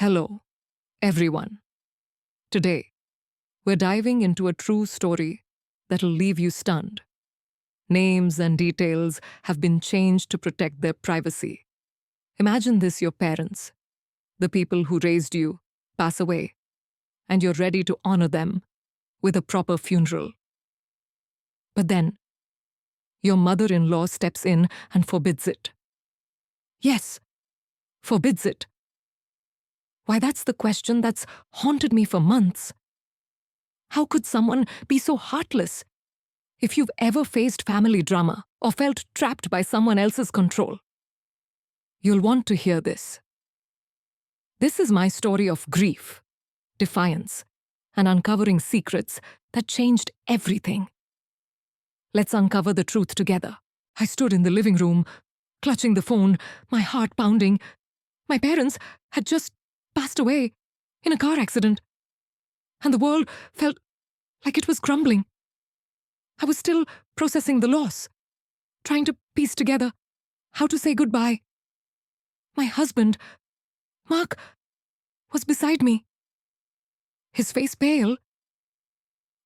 Hello, everyone. Today, we're diving into a true story that'll leave you stunned. Names and details have been changed to protect their privacy. Imagine this: your parents, the people who raised you, pass away, and you're ready to honor them with a proper funeral. But then, your mother-in-law steps in and forbids it. Yes, forbids it. Why, that's the question that's haunted me for months. How could someone be so heartless? If you've ever faced family drama or felt trapped by someone else's control, you'll want to hear this. This is my story of grief, defiance, and uncovering secrets that changed everything. Let's uncover the truth together. I stood in the living room, clutching the phone, my heart pounding. My parents had just passed away in a car accident, and the world felt like it was crumbling. I was still processing the loss, trying to piece together how to say goodbye. My husband, Mark, was beside me, his face pale,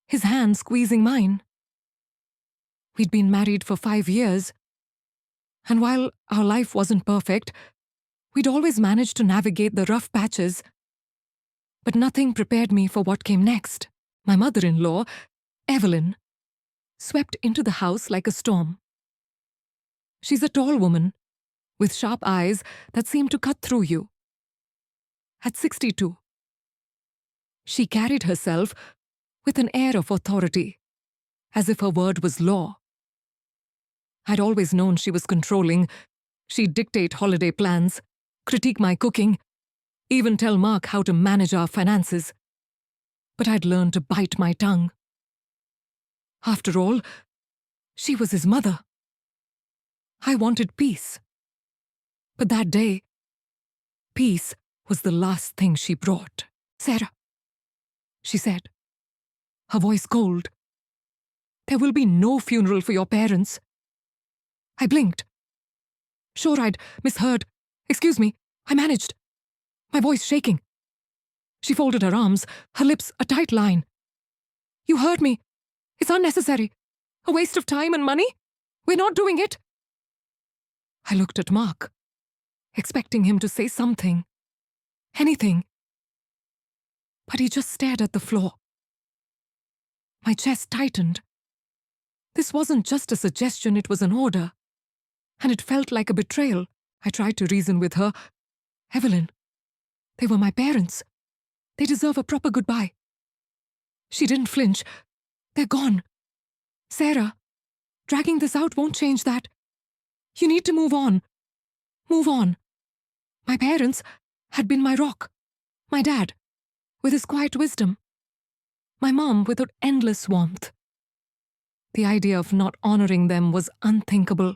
his hand squeezing mine. We'd been married for 5 years, and while our life wasn't perfect, we'd always managed to navigate the rough patches. But nothing prepared me for what came next. My mother-in-law, Evelyn, swept into the house like a storm. She's a tall woman, with sharp eyes that seem to cut through you. At 62, she carried herself with an air of authority, as if her word was law. I'd always known she was controlling. She'd dictate holiday plans, critique my cooking, even tell Mark how to manage our finances. But I'd learned to bite my tongue. After all, she was his mother. I wanted peace. But that day, peace was the last thing she brought. "Sarah," she said, her voice cold, "there will be no funeral for your parents." I blinked. Sure, I'd misheard. "Excuse me," I managed, my voice shaking. She folded her arms, her lips a tight line. "You heard me. It's unnecessary. A waste of time and money. We're not doing it." I looked at Mark, expecting him to say something, anything. But he just stared at the floor. My chest tightened. This wasn't just a suggestion, it was an order. And it felt like a betrayal. I tried to reason with her. "Evelyn, they were my parents. They deserve a proper goodbye." She didn't flinch. "They're gone. Sarah, dragging this out won't change that. You need to move on. Move on. My parents had been my rock. My dad, with his quiet wisdom. My mom, with her endless warmth. The idea of not honoring them was unthinkable.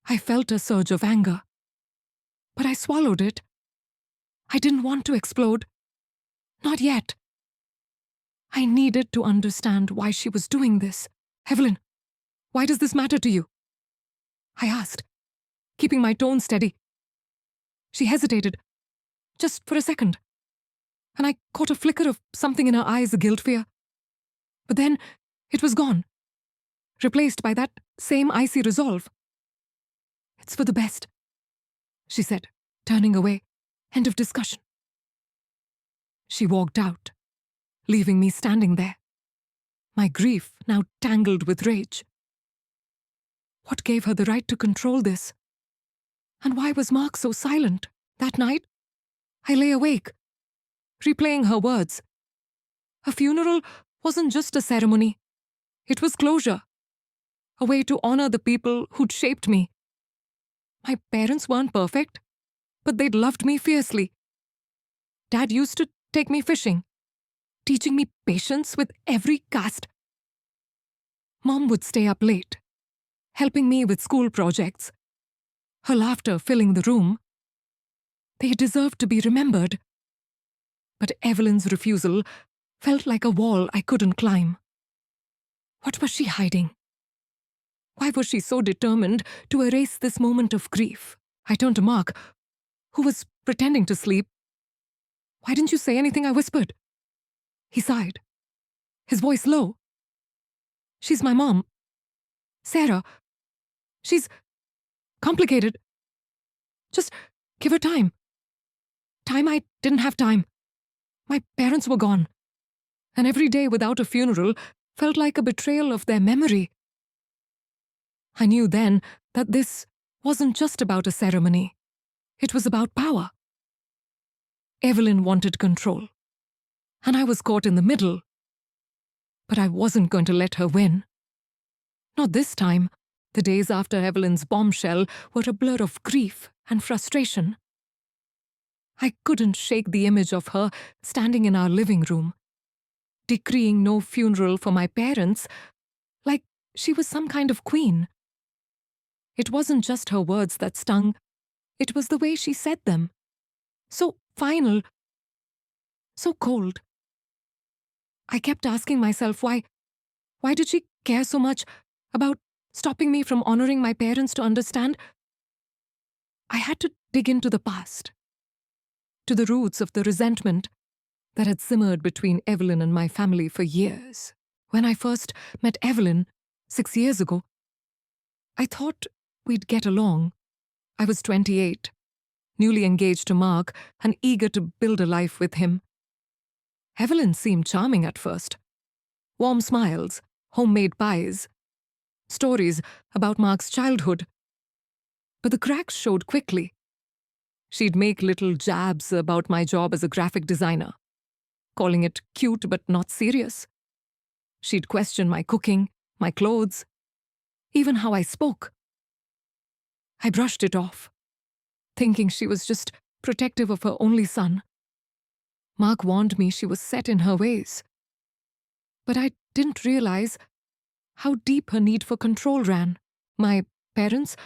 I felt a surge of anger, but I swallowed it. I didn't want to explode. Not yet. I needed to understand why she was doing this. "Evelyn, why does this matter to you?" I asked, keeping my tone steady. She hesitated, just for a second, and I caught a flicker of something in her eyes, a guilt fear. But then it was gone, replaced by that same icy resolve. "It's for the best," she said, turning away. End of discussion. She walked out, leaving me standing there, my grief now tangled with rage. What gave her the right to control this? And why was Mark so silent? That night, I lay awake, replaying her words. A funeral wasn't just a ceremony. It was closure, a way to honor the people who'd shaped me. My parents weren't perfect, but they'd loved me fiercely. Dad used to take me fishing, teaching me patience with every cast. Mom would stay up late, helping me with school projects, her laughter filling the room. They deserved to be remembered. But Evelyn's refusal felt like a wall I couldn't climb. What was she hiding? Why was she so determined to erase this moment of grief? I turned to Mark, who was pretending to sleep, Why didn't you say anything?" I whispered. He sighed, his voice low. "She's my mom. Sarah. She's complicated. Just give her time." Time? I didn't have time. My parents were gone, and every day without a funeral felt like a betrayal of their memory. I knew then that this wasn't just about a ceremony. It was about power. Evelyn wanted control, and I was caught in the middle. But I wasn't going to let her win. Not this time. The days after Evelyn's bombshell were a blur of grief and frustration. I couldn't shake the image of her standing in our living room, decreeing no funeral for my parents, like she was some kind of queen. It wasn't just her words that stung, it was the way she said them. So final, so cold. I kept asking myself why did she care so much about stopping me from honoring my parents to understand? I had to dig into the past, to the roots of the resentment that had simmered between Evelyn and my family for years. When I first met Evelyn 6 years ago, I thought we'd get along. I was 28, newly engaged to Mark and eager to build a life with him. Evelyn seemed charming at first. Warm smiles, homemade pies, stories about Mark's childhood. But the cracks showed quickly. She'd make little jabs about my job as a graphic designer, calling it cute but not serious. She'd question my cooking, my clothes, even how I spoke. I brushed it off, thinking she was just protective of her only son. Mark warned me she was set in her ways. But I didn't realize how deep her need for control ran. My parents,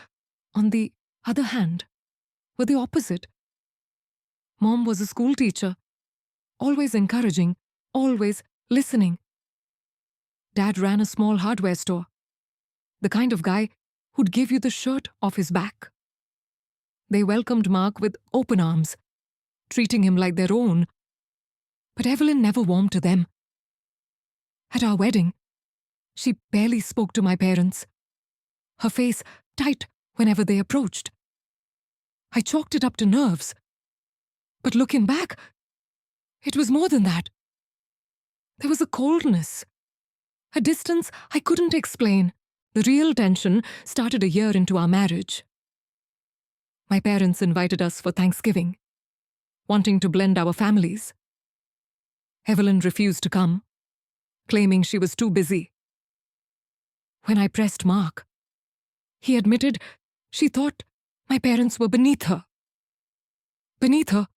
on the other hand, were the opposite. Mom was a school teacher, always encouraging, always listening. Dad ran a small hardware store, the kind of guy who'd give you the shirt off his back. They welcomed Mark with open arms, treating him like their own. But Evelyn never warmed to them. At our wedding, she barely spoke to my parents, her face tight whenever they approached. I chalked it up to nerves. But looking back, it was more than that. There was a coldness, a distance I couldn't explain. The real tension started a year into our marriage. My parents invited us for Thanksgiving, wanting to blend our families. Evelyn refused to come, claiming she was too busy. When I pressed Mark, he admitted she thought my parents were beneath her. Beneath her?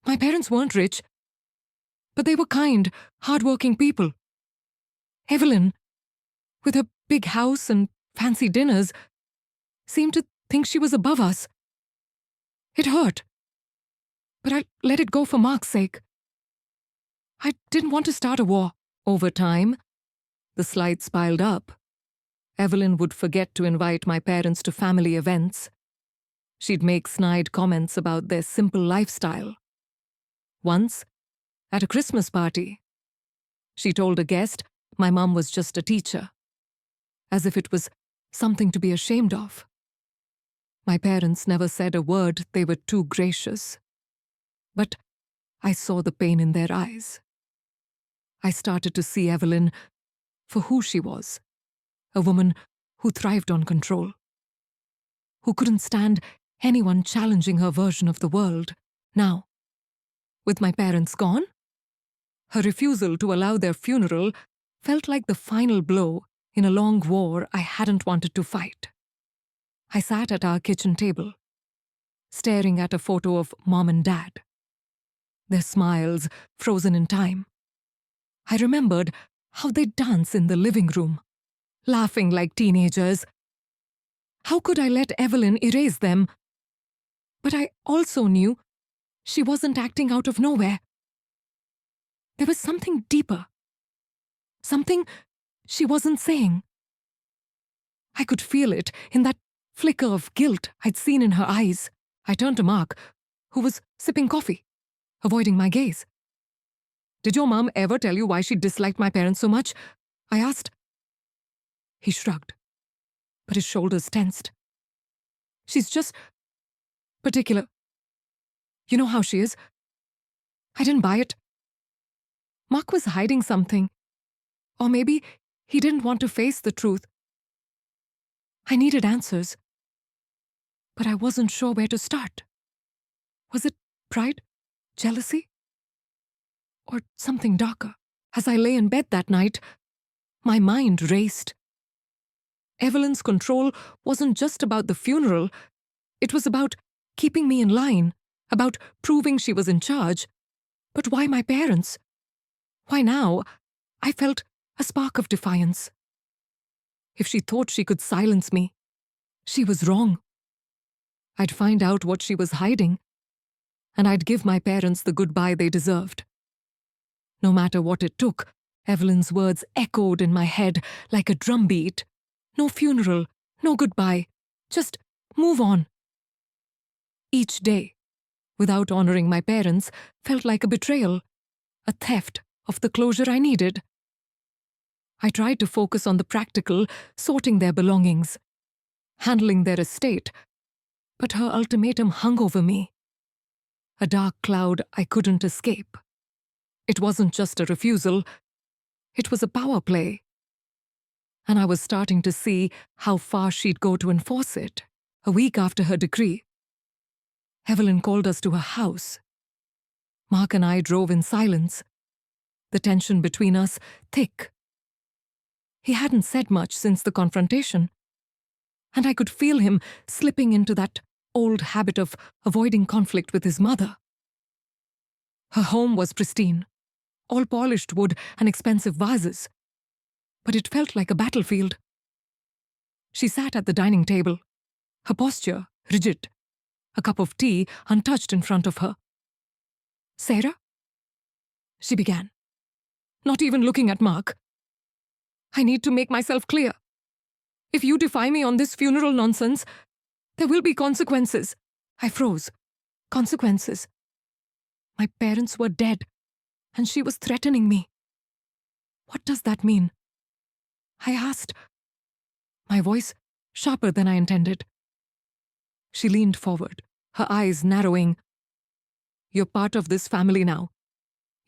My parents weren't rich, but they were kind, hard-working people. Evelyn, with her big house and fancy dinners, seemed to think she was above us. It hurt, but I let it go for Mark's sake. I didn't want to start a war. Over time, the slights piled up. Evelyn would forget to invite my parents to family events. She'd make snide comments about their simple lifestyle. Once, at a Christmas party, she told a guest my mum was just a teacher, as if it was something to be ashamed of. My parents never said a word, they were too gracious. But I saw the pain in their eyes. I started to see Evelyn for who she was, a woman who thrived on control, who couldn't stand anyone challenging her version of the world. Now, with my parents gone, her refusal to allow their funeral felt like the final blow in a long war I hadn't wanted to fight. I sat at our kitchen table, staring at a photo of Mom and Dad, their smiles frozen in time. I remembered how they'd dance in the living room, laughing like teenagers. How could I let Evelyn erase them? But I also knew she wasn't acting out of nowhere. There was something deeper, something she wasn't saying. I could feel it in that flicker of guilt I'd seen in her eyes. I turned to Mark, who was sipping coffee. avoiding my gaze. "Did your mom ever tell you why she disliked my parents so much?" I asked. He shrugged, but his shoulders tensed. "She's just particular. You know how she is." I didn't buy it. Mark was hiding something. Or maybe he didn't want to face the truth. I needed answers, but I wasn't sure where to start. Was it pride? Jealousy? Or something darker? As I lay in bed that night, my mind raced. Evelyn's control wasn't just about the funeral. It was about keeping me in line, about proving she was in charge. But why my parents? Why now? I felt a spark of defiance. If she thought she could silence me, she was wrong. I'd find out what she was hiding, and I'd give my parents the goodbye they deserved. No matter what it took, Evelyn's words echoed in my head like a drumbeat. No funeral, no goodbye, just move on. Each day, without honoring my parents, felt like a betrayal, a theft of the closure I needed. I tried to focus on the practical, sorting their belongings, handling their estate, but her ultimatum hung over me. A dark cloud I couldn't escape. It wasn't just a refusal, it was a power play. And I was starting to see how far she'd go to enforce it. A week after her decree, Evelyn called us to her house. Mark and I drove in silence, the tension between us thick. He hadn't said much since the confrontation, and I could feel him slipping into that old habit of avoiding conflict with his mother. Her home was pristine, all polished wood and expensive vases, but it felt like a battlefield. She sat at the dining table, her posture rigid, a cup of tea untouched in front of her. "Sarah?" she began, not even looking at Mark. "I need to make myself clear. If you defy me on this funeral nonsense, there will be consequences." I froze. Consequences? My parents were dead, and she was threatening me. What does that mean? I asked, my voice sharper than I intended. She leaned forward, her eyes narrowing. "You're part of this family now.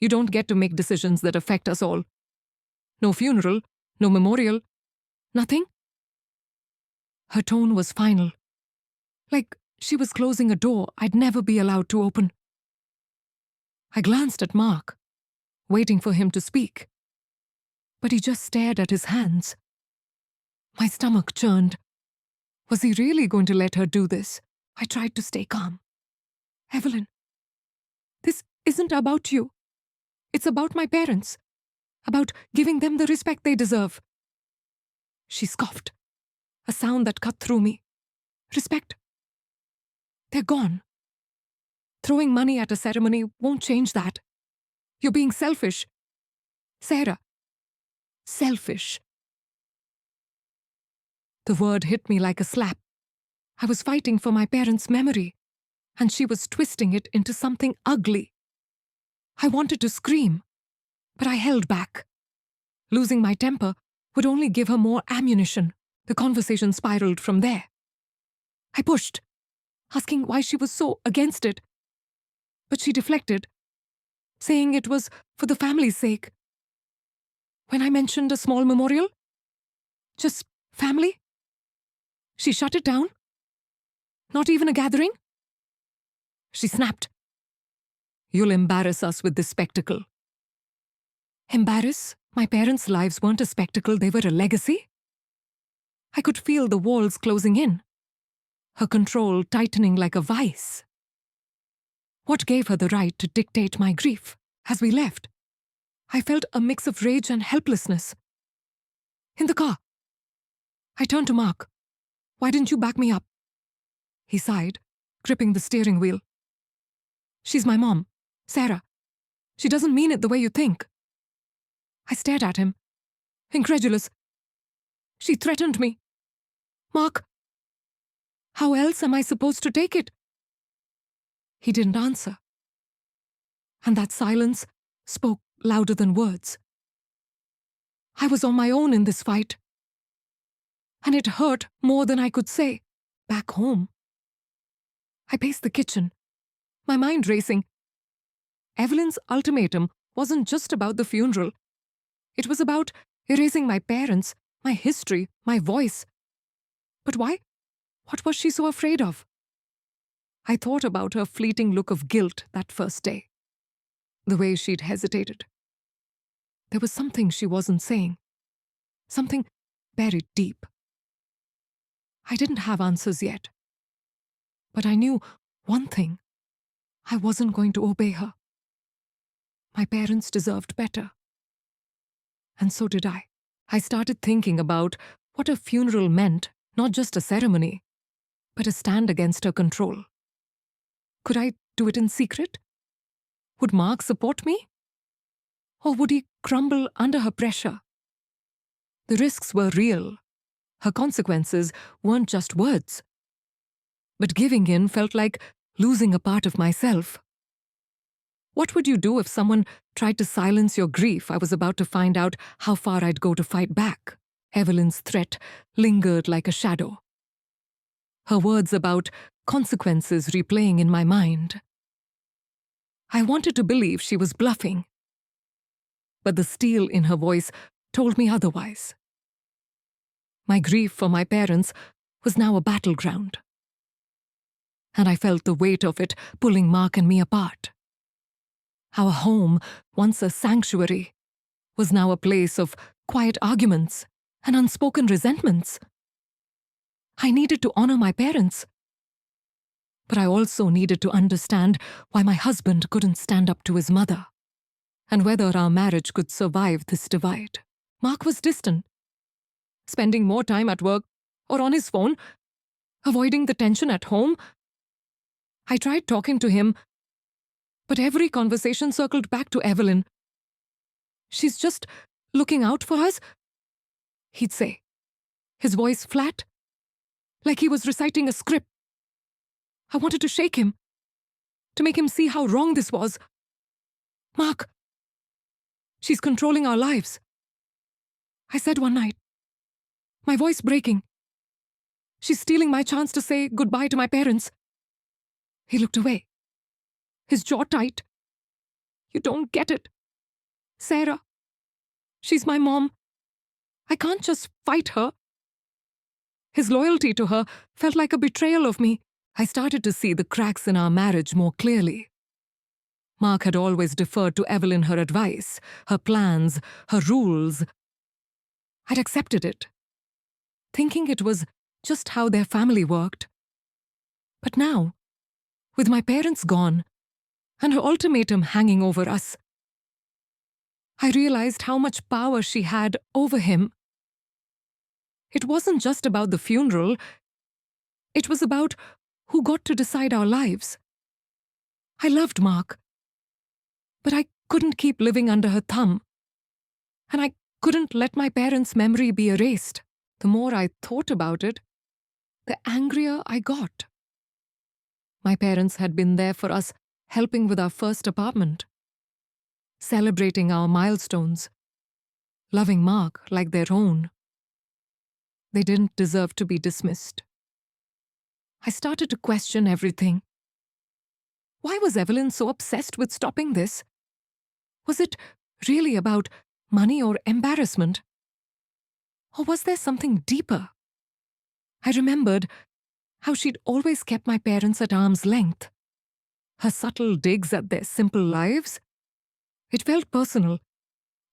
You don't get to make decisions that affect us all. No funeral, no memorial, nothing?" Her tone was final, like she was closing a door I'd never be allowed to open. I glanced at Mark, waiting for him to speak, but he just stared at his hands. My stomach churned. Was he really going to let her do this? I tried to stay calm. "Evelyn, this isn't about you. It's about my parents, about giving them the respect they deserve." She scoffed, a sound that cut through me. "Respect? They're gone. Throwing money at a ceremony won't change that. You're being selfish. Sarah, selfish." The word hit me like a slap. I was fighting for my parents' memory, and she was twisting it into something ugly. I wanted to scream, but I held back. Losing my temper would only give her more ammunition. The conversation spiraled from there. I pushed, asking why she was so against it. But she deflected, saying it was for the family's sake. When I mentioned a small memorial, just family, she shut it down. Not even a gathering? She snapped. "You'll embarrass us with this spectacle." Embarrass? My parents' lives weren't a spectacle, they were a legacy. I could feel the walls closing in, her control tightening like a vice. What gave her the right to dictate my grief? As we left, I felt a mix of rage and helplessness. In the car, I turned to Mark. "Why didn't you back me up?" He sighed, gripping the steering wheel. "She's my mom, Sarah. She doesn't mean it the way you think." I stared at him, incredulous. "She threatened me. Mark, how else am I supposed to take it?" He didn't answer. And that silence spoke louder than words. I was on my own in this fight. And it hurt more than I could say. Back home, I paced the kitchen, my mind racing. Evelyn's ultimatum wasn't just about the funeral. It was about erasing my parents, my history, my voice. But why? What was she so afraid of? I thought about her fleeting look of guilt that first day. The way she'd hesitated. There was something she wasn't saying. Something buried deep. I didn't have answers yet. But I knew one thing. I wasn't going to obey her. My parents deserved better. And so did I. I started thinking about what a funeral meant, not just a ceremony, but a stand against her control. Could I do it in secret? Would Mark support me? Or would he crumble under her pressure? The risks were real. Her consequences weren't just words. But giving in felt like losing a part of myself. What would you do if someone tried to silence your grief? I was about to find out how far I'd go to fight back. Evelyn's threat lingered like a shadow. Her words about consequences replaying in my mind. I wanted to believe she was bluffing. But the steel in her voice told me otherwise. My grief for my parents was now a battleground. And I felt the weight of it pulling Mark and me apart. Our home, once a sanctuary, was now a place of quiet arguments and unspoken resentments. I needed to honor my parents. But I also needed to understand why my husband couldn't stand up to his mother, and whether our marriage could survive this divide. Mark was distant, spending more time at work or on his phone, avoiding the tension at home. I tried talking to him, but every conversation circled back to Evelyn. She's just looking out for us, he'd say, his voice flat, like he was reciting a script. I wanted to shake him, to make him see how wrong this was. Mark, she's controlling our lives, I said one night, my voice breaking. She's stealing my chance to say goodbye to my parents. He looked away, his jaw tight. You don't get it. Sarah, she's my mom. I can't just fight her. His loyalty to her felt like a betrayal of me. I started to see the cracks in our marriage more clearly. Mark had always deferred to Evelyn her advice, her plans, her rules. I'd accepted it, thinking it was just how their family worked. But now, with my parents gone, and her ultimatum hanging over us, I realized how much power she had over him. It wasn't just about the funeral. It was about who got to decide our lives. I loved Mark, but I couldn't keep living under her thumb. And I couldn't let my parents' memory be erased. The more I thought about it, the angrier I got. My parents had been there for us, helping with our first apartment, celebrating our milestones, loving Mark like their own. They didn't deserve to be dismissed. I started to question everything. Why was Evelyn so obsessed with stopping this? Was it really about money or embarrassment? Or was there something deeper? I remembered how she'd always kept my parents at arm's length. Her subtle digs at their simple lives. It felt personal,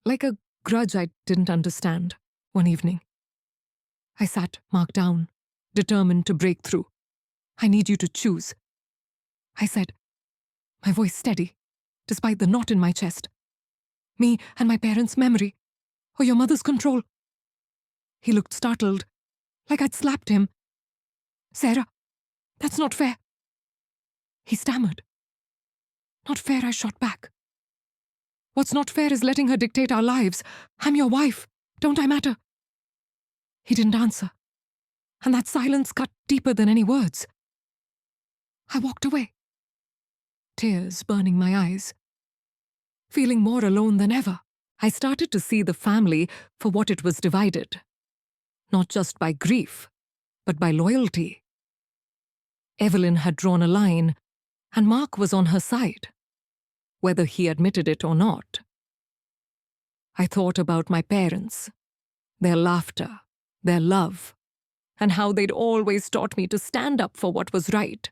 like a grudge I didn't understand. One evening, I sat Mark down, determined to break through. I need you to choose, I said, my voice steady, despite the knot in my chest. Me and my parents' memory, or your mother's control. He looked startled, like I'd slapped him. Sarah, that's not fair. He stammered. Not fair, I shot back. What's not fair is letting her dictate our lives. I'm your wife. Don't I matter? He didn't answer, and that silence cut deeper than any words. I walked away, tears burning my eyes. feeling more alone than ever. I started to see the family for what it was divided, not just by grief, but by loyalty. Evelyn had drawn a line, and Mark was on her side, whether he admitted it or not. I thought about my parents, their laughter, their love, and how they'd always taught me to stand up for what was right.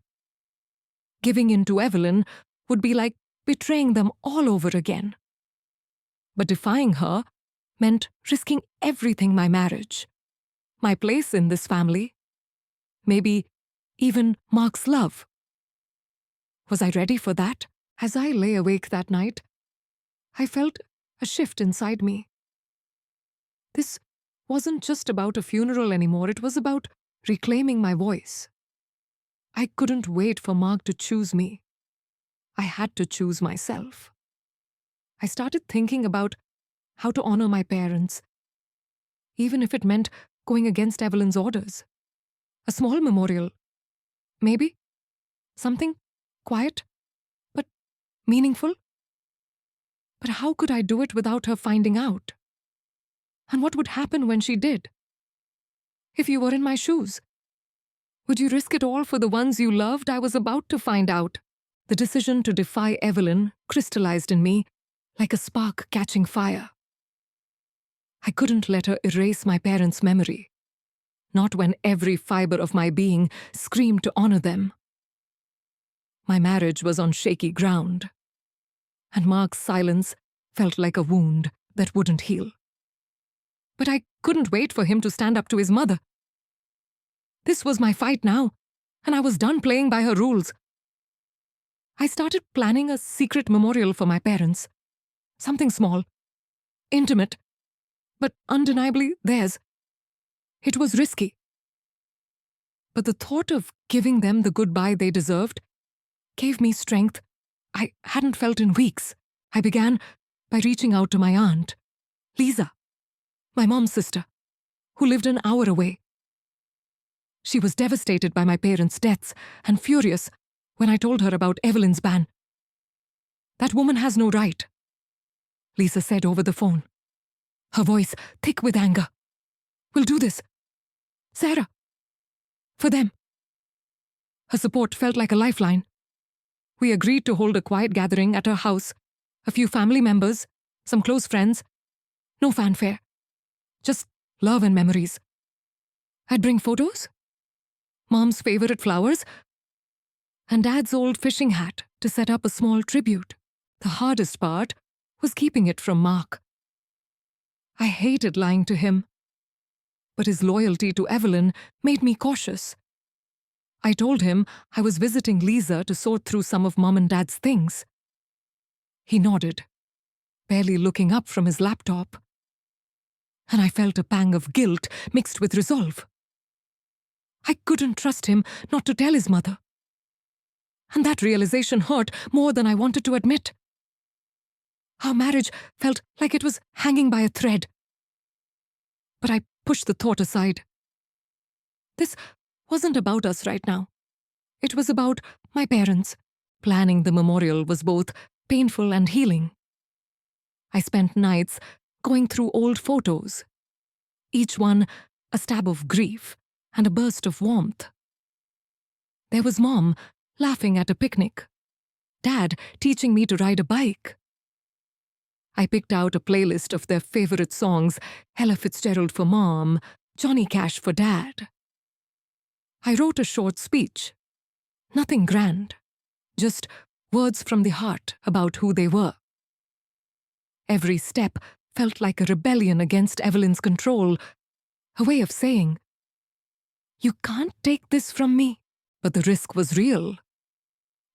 Giving in to Evelyn would be like betraying them all over again. But defying her meant risking everything: my marriage, my place in this family, maybe even Mark's love. Was I ready for that? As I lay awake that night, I felt a shift inside me. This wasn't just about a funeral anymore, it was about reclaiming my voice. I couldn't wait for Mark to choose me. I had to choose myself. I started thinking about how to honor my parents, even if it meant going against Evelyn's orders. A small memorial, maybe. Something quiet, but meaningful. But how could I do it without her finding out? And what would happen when she did? If you were in my shoes, would you risk it all for the ones you loved? I was about to find out. The decision to defy Evelyn crystallized in me like a spark catching fire. I couldn't let her erase my parents' memory, not when every fiber of my being screamed to honor them. My marriage was on shaky ground, and Mark's silence felt like a wound that wouldn't heal. But I couldn't wait for him to stand up to his mother. This was my fight now, and I was done playing by her rules. I started planning a secret memorial for my parents. Something small, intimate, but undeniably theirs. It was risky. But the thought of giving them the goodbye they deserved gave me strength I hadn't felt in weeks. I began by reaching out to my aunt, Lisa, my mom's sister, who lived an hour away. She was devastated by my parents' deaths and furious when I told her about Evelyn's ban. "That woman has no right," Lisa said over the phone, her voice thick with anger. "We'll do this, Sarah, for them." Her support felt like a lifeline. We agreed to hold a quiet gathering at her house, a few family members, some close friends. No fanfare, just love and memories. I'd bring photos, Mom's favorite flowers, and Dad's old fishing hat to set up a small tribute. The hardest part was keeping it from Mark. I hated lying to him, but his loyalty to Evelyn made me cautious. I told him I was visiting Lisa to sort through some of Mom and Dad's things. He nodded, barely looking up from his laptop, and I felt a pang of guilt mixed with resolve. I couldn't trust him not to tell his mother. And that realization hurt more than I wanted to admit. Our marriage felt like it was hanging by a thread. But I pushed the thought aside. This wasn't about us right now. It was about my parents. Planning the memorial was both painful and healing. I spent nights going through old photos, each one a stab of grief and a burst of warmth. There was Mom laughing at a picnic, Dad teaching me to ride a bike. I picked out a playlist of their favorite songs, Ella Fitzgerald for Mom, Johnny Cash for Dad. I wrote a short speech, nothing grand, just words from the heart about who they were. Every step felt like a rebellion against Evelyn's control, a way of saying, "You can't take this from me." But the risk was real.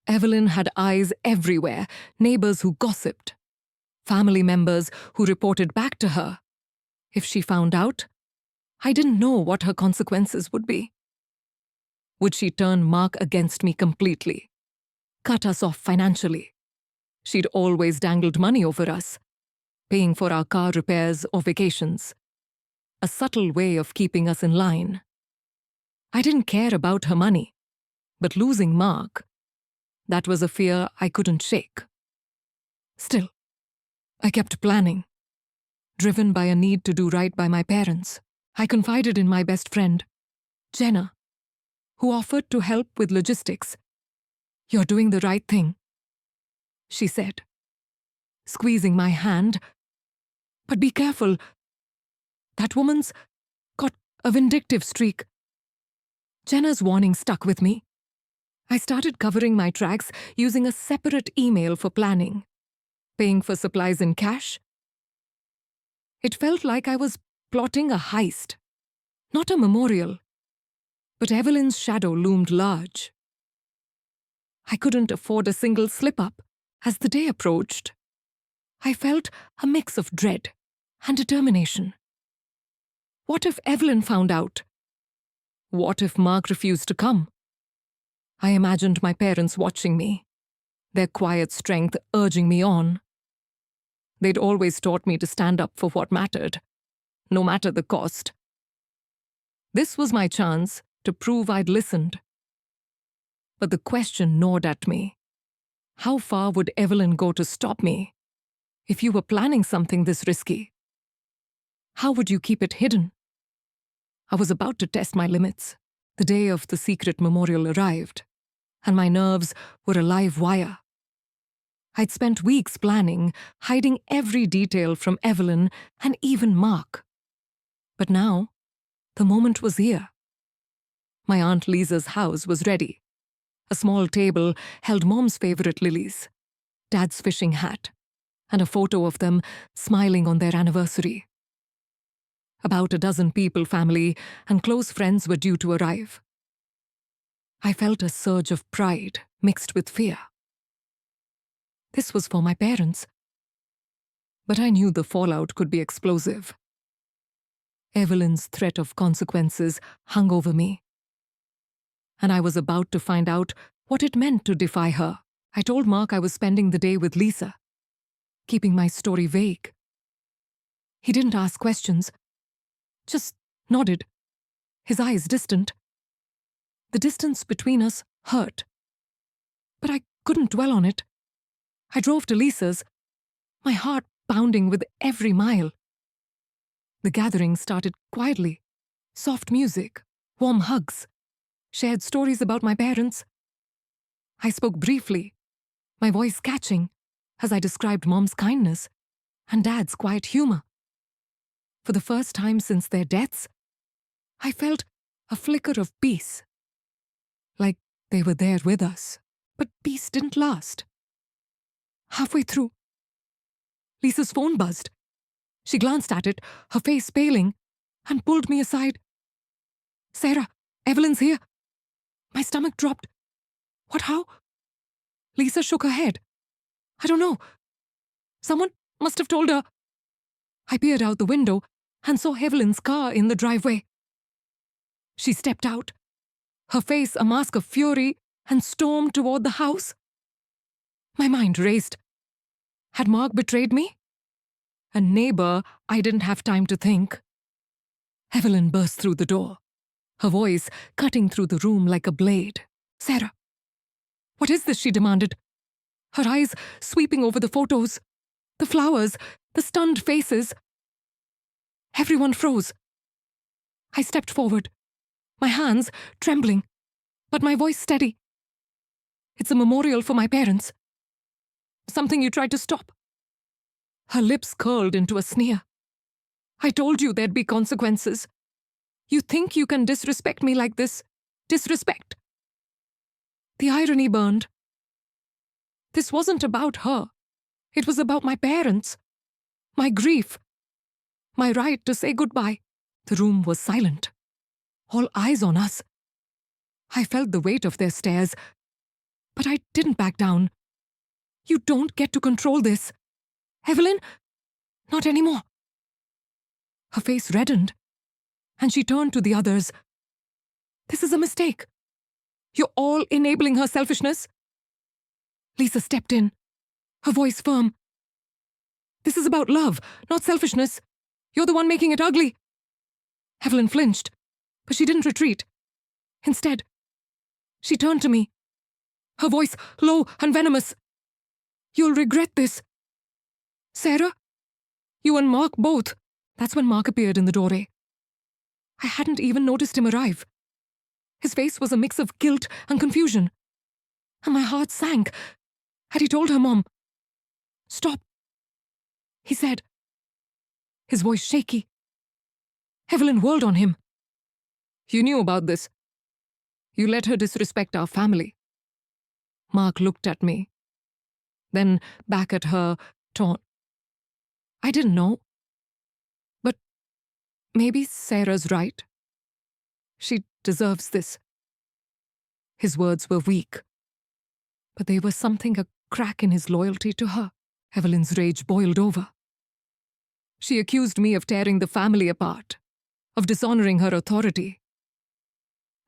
Evelyn had eyes everywhere, neighbors who gossiped, family members who reported back to her. If she found out, I didn't know what her consequences would be. Would she turn Mark against me completely, cut us off financially? She'd always dangled money over us, paying for our car repairs or vacations, a subtle way of keeping us in line. I didn't care about her money, but losing Mark, that was a fear I couldn't shake. Still, I kept planning, driven by a need to do right by my parents. I confided in my best friend, Jenna, who offered to help with logistics. "You're doing the right thing," she said, squeezing my hand. "But be careful. That woman's got a vindictive streak." Jenna's warning stuck with me. I started covering my tracks using a separate email for planning, paying for supplies in cash. It felt like I was plotting a heist, not a memorial. But Evelyn's shadow loomed large. I couldn't afford a single slip-up. As the day approached, I felt a mix of dread and determination. What if Evelyn found out? What if Mark refused to come? I imagined my parents watching me, their quiet strength urging me on. They'd always taught me to stand up for what mattered, no matter the cost. This was my chance to prove I'd listened. But the question gnawed at me. How far would Evelyn go to stop me? If you were planning something this risky, how would you keep it hidden? I was about to test my limits. The day of the secret memorial arrived, and my nerves were a live wire. I'd spent weeks planning, hiding every detail from Evelyn and even Mark. But now, the moment was here. My Aunt Lisa's house was ready. A small table held Mom's favorite lilies, Dad's fishing hat, and a photo of them smiling on their anniversary. About a dozen people, family, and close friends were due to arrive. I felt a surge of pride mixed with fear. This was for my parents. But I knew the fallout could be explosive. Evelyn's threat of consequences hung over me, and I was about to find out what it meant to defy her. I told Mark I was spending the day with Lisa, keeping my story vague. He didn't ask questions, just nodded, his eyes distant. The distance between us hurt, but I couldn't dwell on it. I drove to Lisa's, my heart pounding with every mile. The gathering started quietly. Soft music, warm hugs, shared stories about my parents. I spoke briefly, my voice catching, as I described Mom's kindness and Dad's quiet humor. For the first time since their deaths, I felt a flicker of peace. Like they were there with us, but peace didn't last. Halfway through, Lisa's phone buzzed. She glanced at it, her face paling, and pulled me aside. "Sarah, Evelyn's here." My stomach dropped. "What, how?" Lisa shook her head. "I don't know. Someone must have told her." I peered out the window and saw Evelyn's car in the driveway. She stepped out, her face a mask of fury, and stormed toward the house. My mind raced. Had Mark betrayed me? A neighbor I didn't have time to think. Evelyn burst through the door, her voice cutting through the room like a blade. "Sarah, what is this?" she demanded, her eyes sweeping over the photos, the flowers, the stunned faces. Everyone froze. I stepped forward, my hands trembling, but my voice steady. "It's a memorial for my parents. Something you tried to stop." Her lips curled into a sneer. "I told you there'd be consequences. You think you can disrespect me like this? Disrespect?" The irony burned. This wasn't about her. It was about my parents, my grief, my right to say goodbye. The room was silent, all eyes on us. I felt the weight of their stares, but I didn't back down. "You don't get to control this. Evelyn, not anymore." Her face reddened, and she turned to the others. "This is a mistake. You're all enabling her selfishness." Lisa stepped in, her voice firm. "This is about love, not selfishness. You're the one making it ugly." Evelyn flinched, but she didn't retreat. Instead, she turned to me, her voice low and venomous. "You'll regret this." Sarah? You and Mark both. That's when Mark appeared in the doorway. I hadn't even noticed him arrive. His face was a mix of guilt and confusion. And my heart sank. Had he told her mom? Stop, he said, his voice shaky. Evelyn whirled on him. You knew about this. You let her disrespect our family. Mark looked at me, then back at her, torn. I didn't know. But maybe Sarah's right. She deserves this. His words were weak, but they were something a crack in his loyalty to her. Evelyn's rage boiled over. She accused me of tearing the family apart, of dishonoring her authority.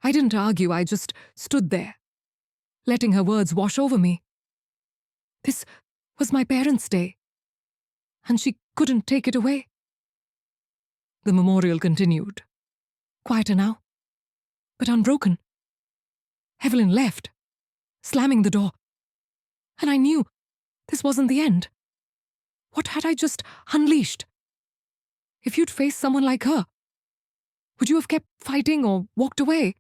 I didn't argue, I just stood there, letting her words wash over me. This was my parents' day, and she couldn't take it away. The memorial continued, quieter now, but unbroken. Evelyn left, slamming the door, and I knew this wasn't the end. What had I just unleashed? If you'd faced someone like her, would you have kept fighting or walked away?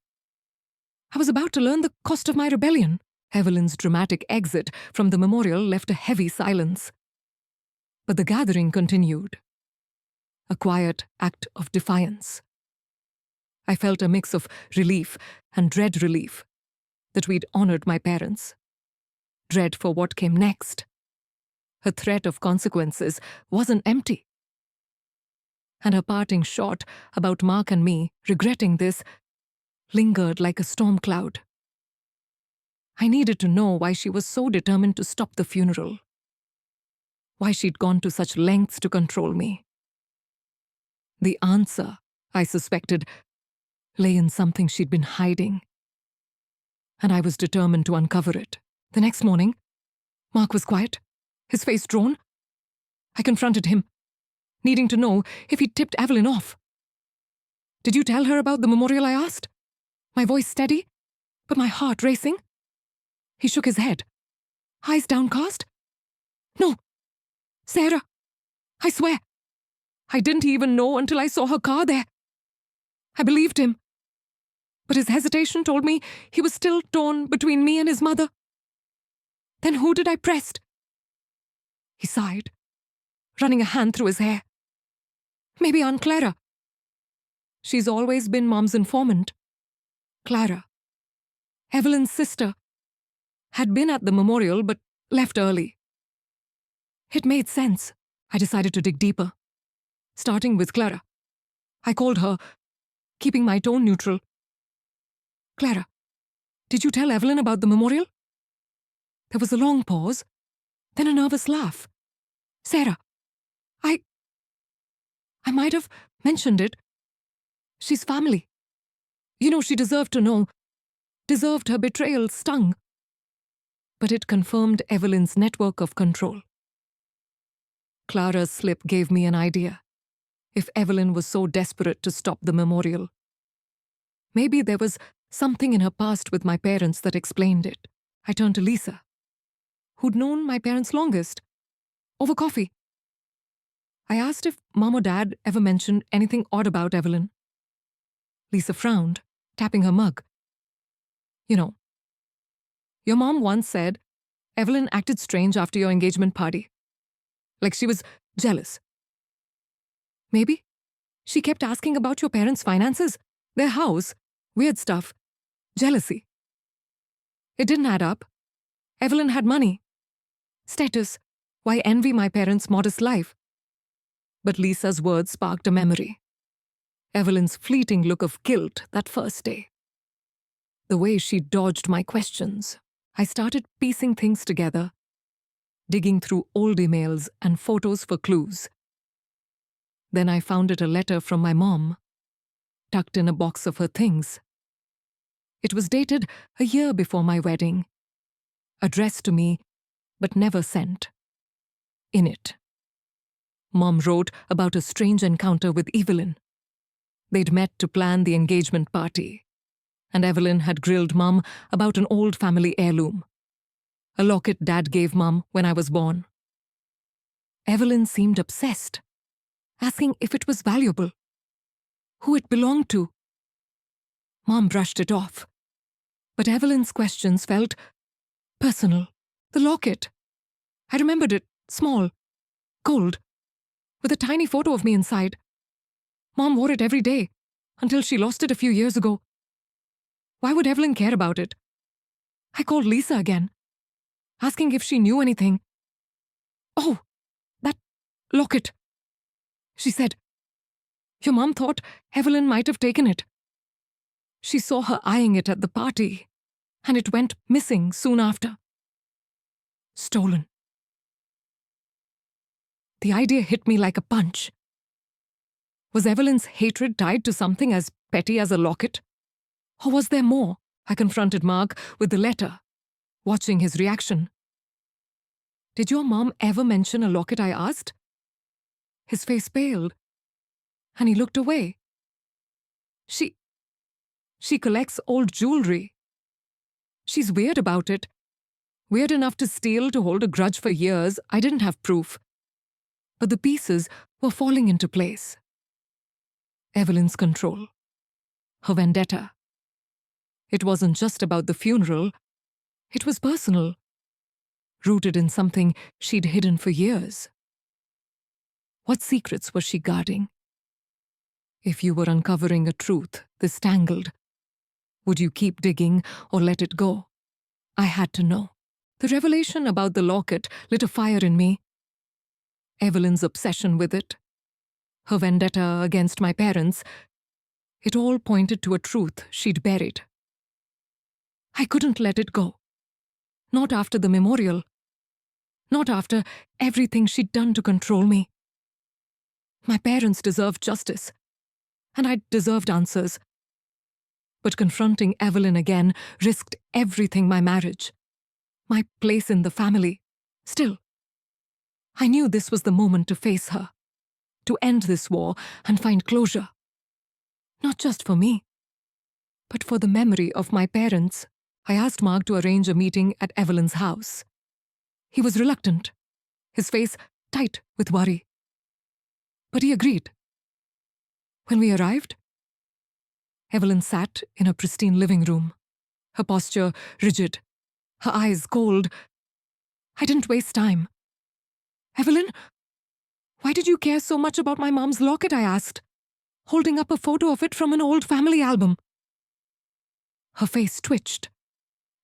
I was about to learn the cost of my rebellion. Evelyn's dramatic exit from the memorial left a heavy silence. But the gathering continued, a quiet act of defiance. I felt a mix of relief and dread relief that we'd honored my parents. Dread for what came next. Her threat of consequences wasn't empty. And her parting shot about Mark and me regretting this lingered like a storm cloud. I needed to know why she was so determined to stop the funeral. Why she'd gone to such lengths to control me. The answer, I suspected, lay in something she'd been hiding. And I was determined to uncover it. The next morning, Mark was quiet, his face drawn. I confronted him, needing to know if he'd tipped Evelyn off. Did you tell her about the memorial, I asked? My voice steady, but my heart racing. He shook his head, eyes downcast. No, Sarah, I swear. I didn't even know until I saw her car there. I believed him, but his hesitation told me he was still torn between me and his mother. Then who did I press? He sighed, running a hand through his hair. Maybe Aunt Clara. She's always been Mom's informant. Clara, Evelyn's sister, had been at the memorial but left early. It made sense. I decided to dig deeper, starting with Clara. I called her, keeping my tone neutral. Clara, did you tell Evelyn about the memorial? There was a long pause, then a nervous laugh. Sarah, I might have mentioned it. She's family. You know, she deserved to know. Deserved her betrayal stung. But it confirmed Evelyn's network of control. Clara's slip gave me an idea. If Evelyn was so desperate to stop the memorial, maybe there was something in her past with my parents that explained it. I turned to Lisa, who'd known my parents longest, over coffee. I asked if Mom or Dad ever mentioned anything odd about Evelyn. Lisa frowned, tapping her mug. You know, your mom once said Evelyn acted strange after your engagement party. Like she was jealous. Maybe she kept asking about your parents' finances, their house, weird stuff, jealousy. It didn't add up. Evelyn had money, status. Why envy my parents' modest life? But Lisa's words sparked a memory. Evelyn's fleeting look of guilt that first day. The way she dodged my questions. I started piecing things together, digging through old emails and photos for clues. Then I found a letter from my mom, tucked in a box of her things. It was dated a year before my wedding, addressed to me, but never sent. In it, Mom wrote about a strange encounter with Evelyn. They'd met to plan the engagement party, and Evelyn had grilled Mom about an old family heirloom, a locket Dad gave Mom when I was born. Evelyn seemed obsessed, asking if it was valuable, who it belonged to. Mom brushed it off, but Evelyn's questions felt personal. The locket. I remembered it, small, gold, with a tiny photo of me inside. Mom wore it every day, until she lost it a few years ago. Why would Evelyn care about it? I called Lisa again, asking if she knew anything. Oh, that locket. She said, your mom thought Evelyn might have taken it. She saw her eyeing it at the party, and it went missing soon after. Stolen. The idea hit me like a punch. Was Evelyn's hatred tied to something as petty as a locket? Or was there more? I confronted Mark with the letter, watching his reaction. Did your mom ever mention a locket? I asked. His face paled, and he looked away. She collects old jewelry. She's weird about it. Weird enough to steal to hold a grudge for years. I didn't have proof. But the pieces were falling into place. Evelyn's control. Her vendetta. It wasn't just about the funeral. It was personal. Rooted in something she'd hidden for years. What secrets was she guarding? If you were uncovering a truth this tangled, would you keep digging or let it go? I had to know. The revelation about the locket lit a fire in me. Evelyn's obsession with it, her vendetta against my parents, it all pointed to a truth she'd buried. I couldn't let it go. Not after the memorial. Not after everything she'd done to control me. My parents deserved justice, and I deserved answers. But confronting Evelyn again risked everything: my marriage, my place in the family. Still, I knew this was the moment to face her, to end this war and find closure. Not just for me, but for the memory of my parents. I asked Mark to arrange a meeting at Evelyn's house. He was reluctant, his face tight with worry. But he agreed. When we arrived, Evelyn sat in her pristine living room, her posture rigid, her eyes cold. I didn't waste time. Evelyn, why did you care so much about my mom's locket? I asked, holding up a photo of it from an old family album. Her face twitched,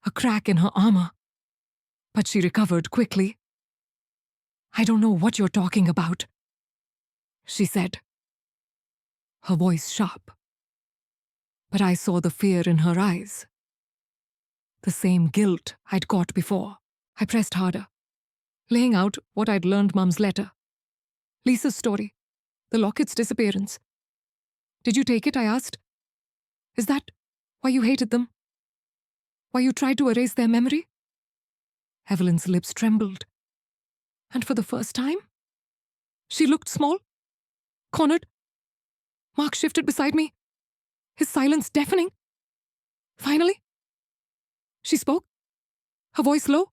a crack in her armor, but she recovered quickly. I don't know what you're talking about, she said, her voice sharp. But I saw the fear in her eyes. The same guilt I'd caught before. I pressed harder, laying out what I'd learned: Mum's letter, Lisa's story, the locket's disappearance. Did you take it? I asked. Is that why you hated them? Why you tried to erase their memory? Evelyn's lips trembled. And for the first time, she looked small, cornered. Mark shifted beside me, his silence deafening. Finally, she spoke, her voice low.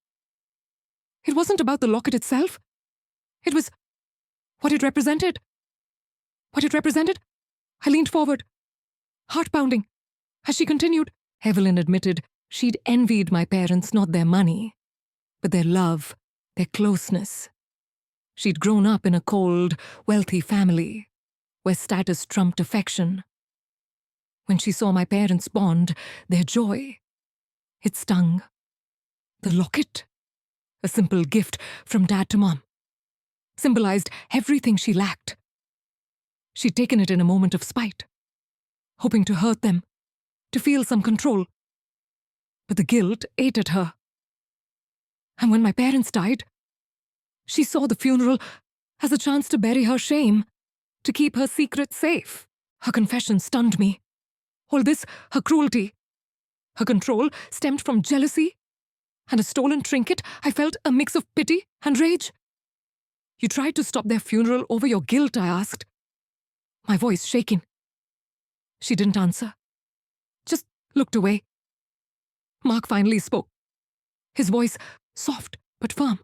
It wasn't about the locket itself. It was what it represented. What it represented? I leaned forward, heart pounding. As she continued, Evelyn admitted she'd envied my parents, not their money, but their love, their closeness. She'd grown up in a cold, wealthy family, where status trumped affection. When she saw my parents bond, their joy, it stung. The locket, a simple gift from Dad to Mom, symbolized everything she lacked. She'd taken it in a moment of spite, hoping to hurt them, to feel some control. But the guilt ate at her. And when my parents died, she saw the funeral as a chance to bury her shame, to keep her secret safe. Her confession stunned me. All this, her cruelty, her control, stemmed from jealousy and a stolen trinket. I felt a mix of pity and rage. You tried to stop their funeral over your guilt? I asked, my voice shaking. She didn't answer, just looked away. Mark finally spoke, his voice soft but firm.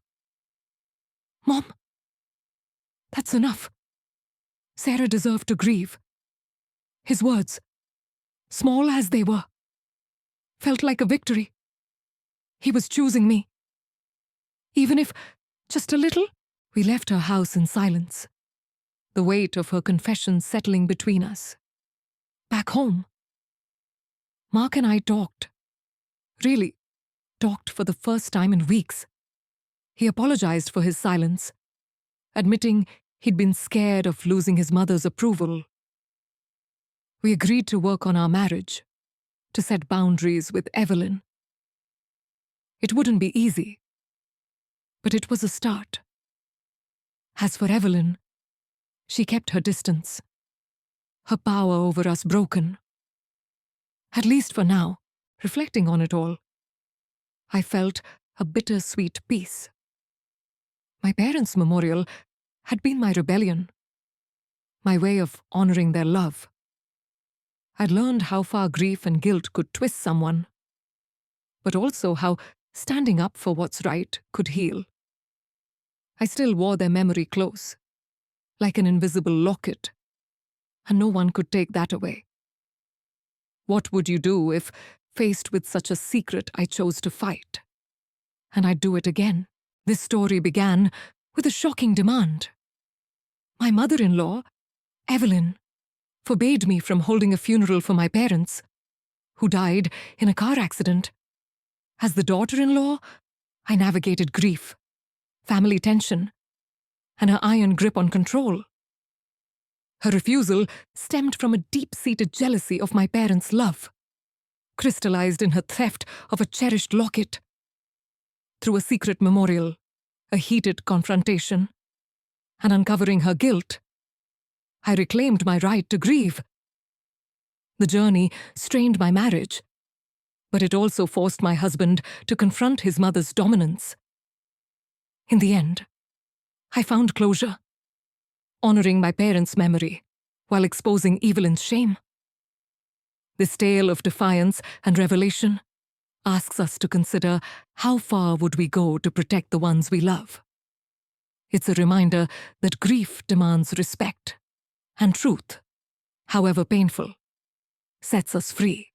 Mom, That's enough. Sarah deserved to grieve. His words, small as they were, felt like a victory. He was choosing me. Even if just a little. We left her house in silence, the weight of her confession settling between us. Back home, Mark and I talked. Really, talked for the first time in weeks. He apologized for his silence, admitting he'd been scared of losing his mother's approval. We agreed to work on our marriage, to set boundaries with Evelyn. It wouldn't be easy, but it was a start. As for Evelyn, she kept her distance, her power over us broken. At least for now, reflecting on it all, I felt a bittersweet peace. My parents' memorial had been my rebellion, my way of honoring their love. I'd learned how far grief and guilt could twist someone, but also how standing up for what's right could heal. I still wore their memory close, like an invisible locket, and no one could take that away. What would you do if, faced with such a secret, I chose to fight? And I'd do it again. This story began with a shocking demand. My mother-in-law, Evelyn, forbade me from holding a funeral for my parents, who died in a car accident. As the daughter-in-law, I navigated grief, family tension, and her iron grip on control. Her refusal stemmed from a deep-seated jealousy of my parents' love, crystallized in her theft of a cherished locket. Through a secret memorial, a heated confrontation, and uncovering her guilt, I reclaimed my right to grieve. The journey strained my marriage, but it also forced my husband to confront his mother's dominance. In the end, I found closure, honoring my parents' memory while exposing Evelyn's shame. This tale of defiance and revelation asks us to consider how far would we go to protect the ones we love. It's a reminder that grief demands respect, and truth, however painful, sets us free.